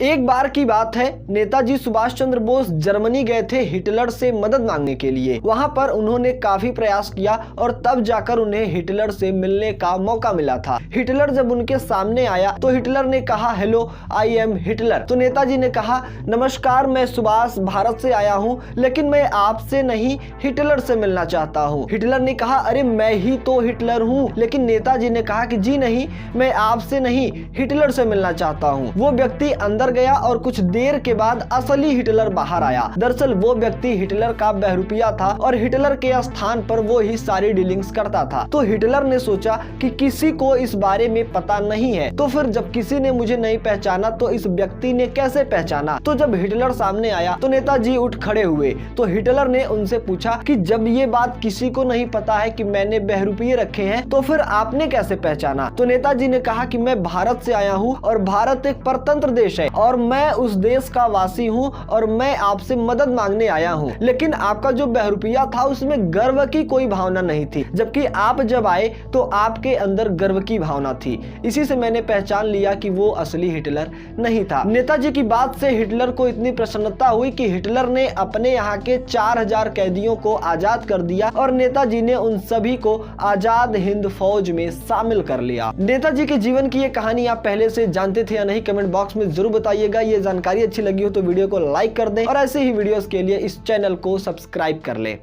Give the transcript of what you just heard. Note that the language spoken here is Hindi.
एक बार की बात है, नेताजी सुभाष चंद्र बोस जर्मनी गए थे हिटलर से मदद मांगने के लिए। वहां पर उन्होंने काफी प्रयास किया और तब जाकर उन्हें हिटलर से मिलने का मौका मिला था। हिटलर जब उनके सामने आया तो हिटलर ने कहा, हेलो आई एम हिटलर। तो नेताजी ने कहा, नमस्कार, मैं सुभाष भारत से आया हूं, लेकिन मैं आपसे नहीं हिटलर से मिलना चाहता हूं। हिटलर ने कहा, अरे मैं ही तो हिटलर हूं। लेकिन नेताजी ने कहा कि जी नहीं, मैं आपसे नहीं हिटलर से मिलना चाहता हूं। वो व्यक्ति अंदर गया और कुछ देर के बाद असली हिटलर बाहर आया। दरअसल वो व्यक्ति हिटलर का बहरूपिया था और हिटलर के स्थान पर वो ही सारी डीलिंग्स करता था। तो हिटलर ने सोचा कि किसी को इस बारे में पता नहीं है, तो फिर जब किसी ने मुझे नहीं पहचाना तो इस व्यक्ति ने कैसे पहचाना। तो जब हिटलर सामने आया तो नेताजी उठ खड़े हुए। तो हिटलर ने उनसे पूछा कि जब ये बात किसी को नहीं पता है कि मैंने बहरूपिये रखे हैं, तो फिर आपने कैसे पहचाना। तो नेताजी ने कहा कि मैं भारत से आया हूँ और भारत एक परतंत्र देश है और मैं उस देश का वासी हूँ और मैं आपसे मदद मांगने आया हूँ। लेकिन आपका जो बहरूपिया था उसमें गर्व की कोई भावना नहीं थी, जबकि आप जब आए तो आपके अंदर गर्व की भावना थी। इसी से मैंने पहचान लिया कि वो असली हिटलर नहीं था। नेताजी की बात से हिटलर को इतनी प्रसन्नता हुई कि हिटलर ने अपने यहाँ के 4000 कैदियों को आजाद कर दिया और नेताजी ने उन सभी को आजाद हिंद फौज में शामिल कर लिया। नेताजी के जीवन की ये कहानी आप पहले से जानते थे या नहीं, कमेंट बॉक्स में जरूर बताइएगा। ये जानकारी अच्छी लगी हो तो वीडियो को लाइक कर दें और ऐसे ही वीडियोस के लिए इस चैनल को सब्सक्राइब कर लें।